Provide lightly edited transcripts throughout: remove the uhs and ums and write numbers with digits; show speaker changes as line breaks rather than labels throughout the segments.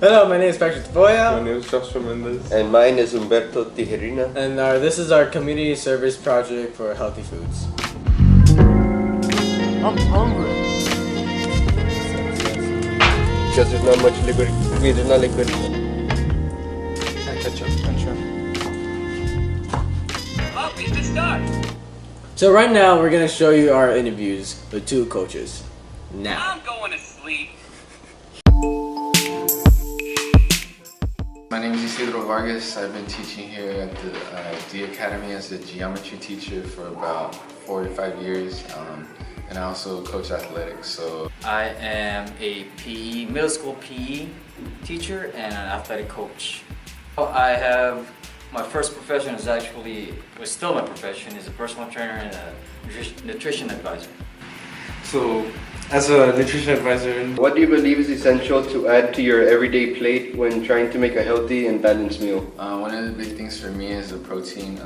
Hello, my name is Patrick Tafoya.
My name is Joshua Mendez.
And mine is Humberto Tijerina.
And this is our community service project for healthy foods.
I'm hungry.
Because there's not much liquid. There's not liquid.
And ketchup and shrimp.
Oh, we can start.
So right now we're gonna show you our interviews with two coaches. Now.
I'm going to sleep.
My name is Isidro Vargas. I've been teaching here at the Academy as a geometry teacher for about 4 to 5 years. And I also coach athletics. So
I am a middle school PE teacher and an athletic coach. My first profession was still my profession, is a personal trainer and a nutrition advisor.
So, as a nutrition advisor,
What do you believe is essential to add to your everyday plate when trying to make a healthy and balanced meal?
one of the big things for me is the protein.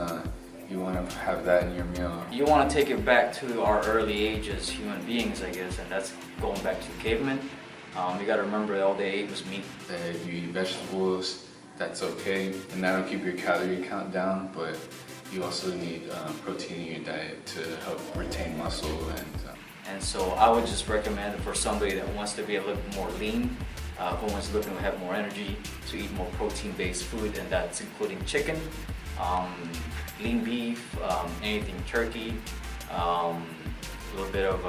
You want to have that in your meal.
You want to take it back to our early age as human beings, I guess, and that's going back to cavemen. You got to remember all they ate was meat.
If you eat vegetables, that's okay, and that'll keep your calorie count down, but you also need protein in your diet to help retain muscle.
And so I would just recommend for somebody that wants to be a little bit more lean, who wants to have more energy, to eat more protein-based food, and that's including chicken, lean beef, anything turkey, a little bit of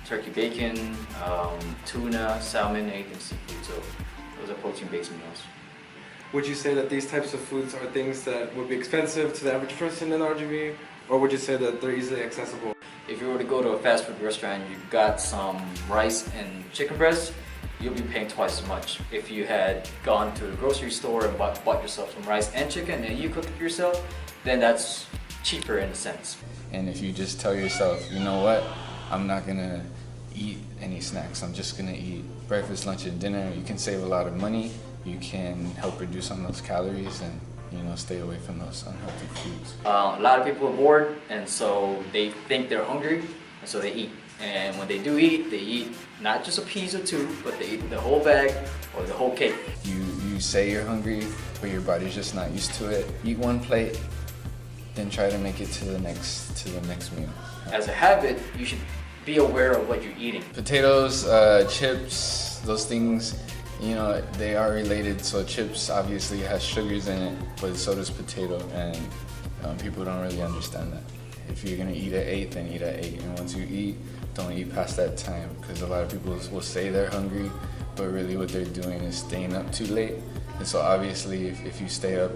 turkey bacon, tuna, salmon, anything seafood. So those are protein-based meals.
would you say that these types of foods are things that would be expensive to the average person in RGV? Or would you say that they're easily accessible?
If you were to go to a fast food restaurant and you got some rice and chicken breast, you'll be paying twice as much. If you had gone to the grocery store and bought yourself some rice and chicken and you cook it yourself, then that's cheaper in a sense.
And if you just tell yourself, you know what, I'm not gonna eat any snacks, I'm just gonna eat breakfast, lunch, and dinner, you can save a lot of money, you can help reduce on those calories and stay away from those unhealthy foods.
A lot of people are bored, and so they think they're hungry, and so they eat. And when they do eat, they eat not just a piece or two, but they eat the whole bag or the whole cake.
You say you're hungry, but your body's just not used to it. Eat one plate, then try to make it to the next meal.
As a habit, you should be aware of what you're eating.
Potatoes, chips, those things, they are related. So chips obviously has sugars in it, but so does potato, and people don't really understand that. If you're gonna eat at 8, then eat at 8, and once you eat, don't eat past that time, because a lot of people will say they're hungry, but really what they're doing is staying up too late. And so obviously if you stay up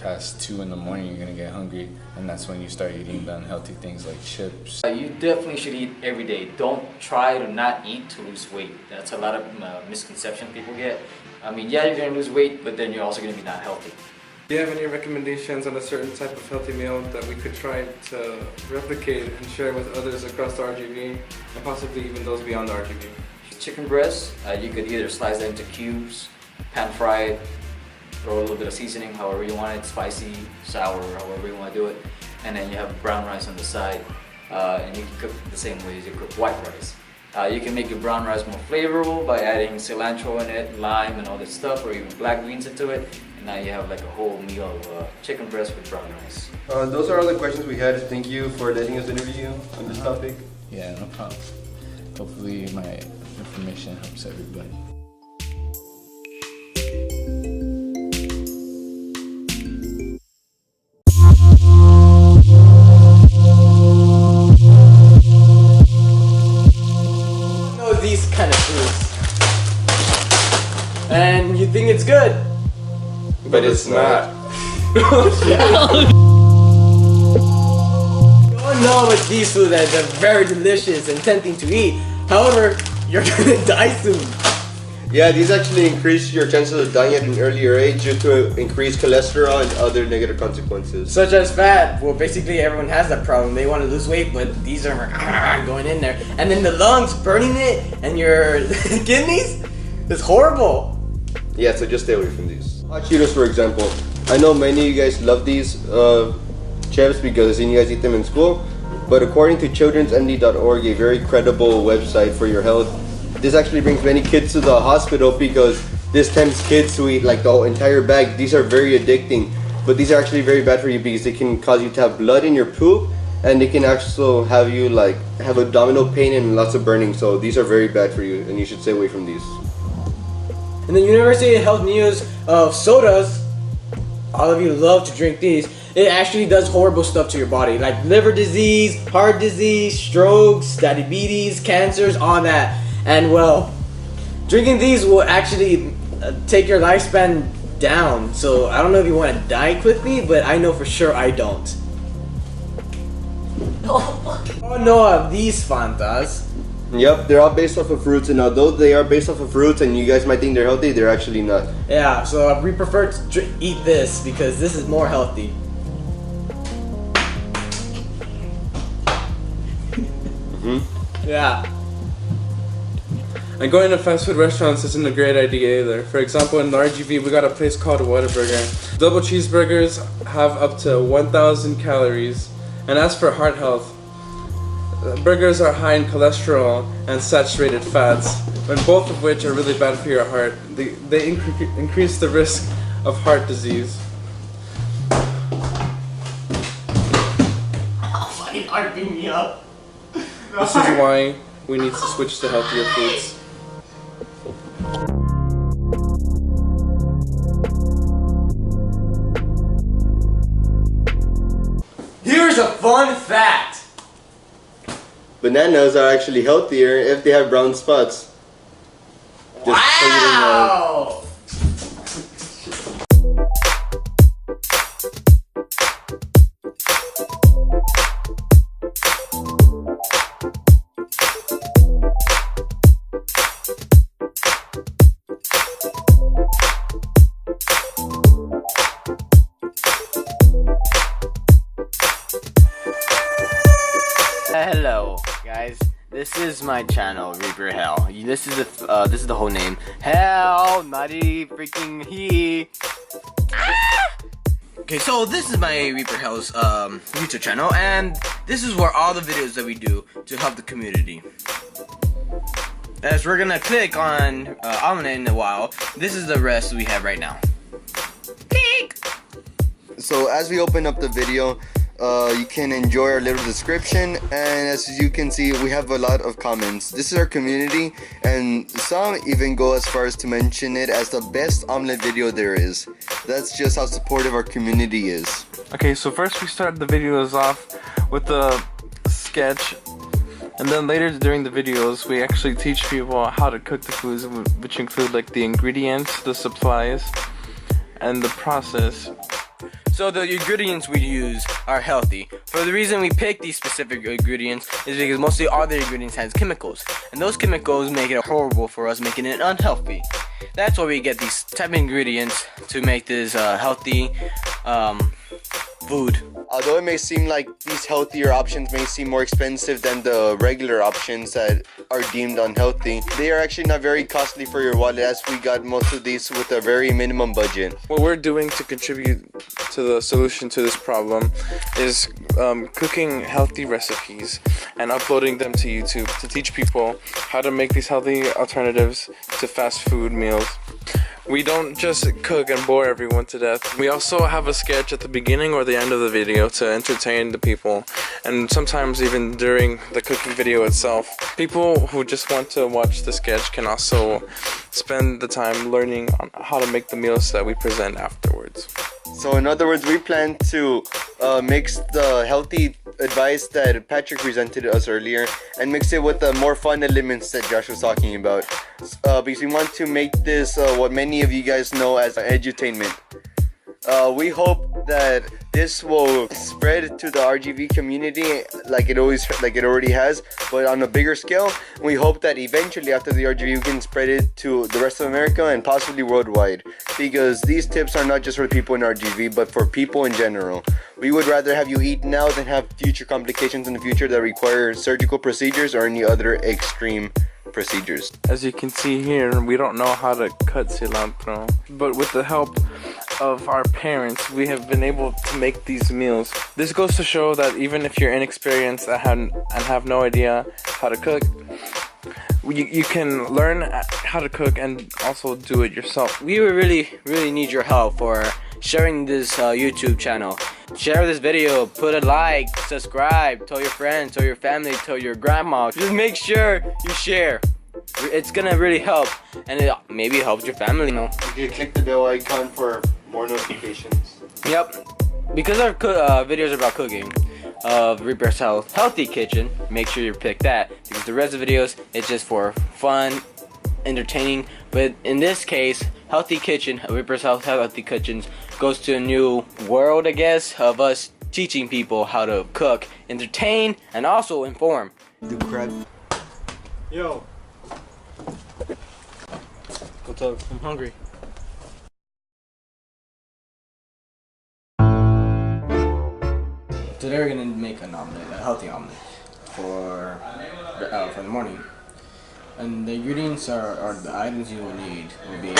past 2 in the morning, you're gonna get hungry, and that's when you start eating the unhealthy things like chips.
You definitely should eat every day. Don't try to not eat to lose weight. That's a lot of misconception people get. I mean, yeah, you're gonna lose weight, but then you're also gonna be not healthy.
Do you have any recommendations on a certain type of healthy meal that we could try to replicate and share with others across the RGV, and possibly even those beyond the RGV?
Chicken breast, you could either slice that into cubes, pan fry it, throw a little bit of seasoning, however you want it, spicy, sour, however you want to do it. And then you have brown rice on the side, and you can cook it the same way as you cook white rice. You can make your brown rice more flavorful by adding cilantro in it, lime and all this stuff, or even black beans into it. And now you have like a whole meal of chicken breast with brown rice.
Those are all the questions we had. Thank you for letting us interview you on this topic.
Yeah, no problem. Hopefully my information helps everybody.
These kind of foods, and you think it's good,
But it's not.
You don't know about these foods that they're very delicious and tempting to eat. However, you're gonna die soon.
Yeah, these actually increase your chances of dying at an earlier age due to increased cholesterol and other negative consequences.
Such as fat. Well, basically everyone has that problem. They want to lose weight, but these are going in there. And then the lungs, burning it, and your kidneys, it's horrible.
Yeah, so just stay away from these. Hot Cheetos, for example. I know many of you guys love these chips because I've seen you guys eat them in school. But according to childrensmd.org, a very credible website for your health, this actually brings many kids to the hospital because this tempts kids to eat like the whole entire bag. These are very addicting, but these are actually very bad for you because they can cause you to have blood in your poop, and they can also have you like have abdominal pain and lots of burning. So these are very bad for you, and you should stay away from these.
In the University of Health news of sodas, all of you love to drink these. It actually does horrible stuff to your body, like liver disease, heart disease, strokes, diabetes, cancers, all that. And well, drinking these will actually take your lifespan down. So I don't know if you want to die quickly, but I know for sure I don't. Oh no, these Fantas.
Yep, they're all based off of fruits, and although they are based off of fruits and you guys might think they're healthy, they're actually not.
Yeah, so we prefer to eat this because this is more healthy. Yeah.
And going to fast food restaurants isn't a great idea either. For example, in the RGV, we got a place called Whataburger. Double cheeseburgers have up to 1,000 calories. And as for heart health, burgers are high in cholesterol and saturated fats, and both of which are really bad for your heart. They increase the risk of heart disease.
Fucking heart beat me up.
This is why we need to switch to healthier foods.
Here's a fun fact.
Bananas are actually healthier if they have brown spots. Just so you didn't know.
Wow! Hello, guys. This is my channel, Reaper Hell. This is the whole name. Hea1thy freaking he. Okay, so this is my Reaper Hell's YouTube channel, and this is where all the videos that we do to help the community. As we're gonna click on Omelette in a while, this is the rest we have right now. Click.
So as we open up the video, you can enjoy our little description, and as you can see, we have a lot of comments. This is our community, and some even go as far as to mention it as the best omelet video there is. That's just how supportive our community is.
Okay, so first we start the videos off with a sketch, and then later during the videos we actually teach people how to cook the foods, which include like the ingredients, the supplies, and the process.
So the ingredients we use are healthy. For the reason we pick these specific ingredients is because mostly all the ingredients has chemicals, and those chemicals make it horrible for us, making it unhealthy. That's why we get these type of ingredients to make this healthy food.
Although it may seem like these healthier options may seem more expensive than the regular options that are deemed unhealthy, they are actually not very costly for your wallet, as we got most of these with a very minimum budget.
What we're doing to contribute to the solution to this problem is cooking healthy recipes and uploading them to YouTube to teach people how to make these healthy alternatives to fast food meals. We don't just cook and bore everyone to death. We also have a sketch at the beginning or the end of the video to entertain the people, and sometimes even during the cooking video itself. People who just want to watch the sketch can also spend the time learning on how to make the meals that we present afterwards.
So in other words, we plan to mix the healthy advice that Patrick presented to us earlier and mix it with the more fun elements that Josh was talking about, because we want to make this what many of you guys know as edutainment. We hope that this will spread to the RGV community like it already has, but on a bigger scale. We hope that eventually after the RGV we can spread it to the rest of America and possibly worldwide, because these tips are not just for people in RGV but for people in general. We would rather have you eat now than have future complications in the future that require surgical procedures or any other extreme procedures.
As you can see here, we don't know how to cut cilantro, but with the help of our parents, we have been able to make these meals. This goes to show that even if you're inexperienced and have no idea how to cook, you can learn how to cook and also do it yourself.
We would really need your help for sharing this YouTube channel. Share this video, put a like, subscribe, tell your friends, tell your family, tell your grandma. Just make sure you share. It's gonna really help, and it maybe helps your family. You know.
You can click the bell icon for more notifications.
Yep. Because our videos are about cooking, of Reaper's Healthy Kitchen, make sure you pick that, because the rest of the videos, it's just for fun, entertaining. But in this case, Healthy Kitchen, Reaper's Healthy Kitchens, goes to a new world, I guess, of us teaching people how to cook, entertain, and also inform.
Do crab.
Yo. What's up? I'm hungry. Today we're gonna make an omelet, a healthy omelet, for the morning. And the ingredients are the items you will need will be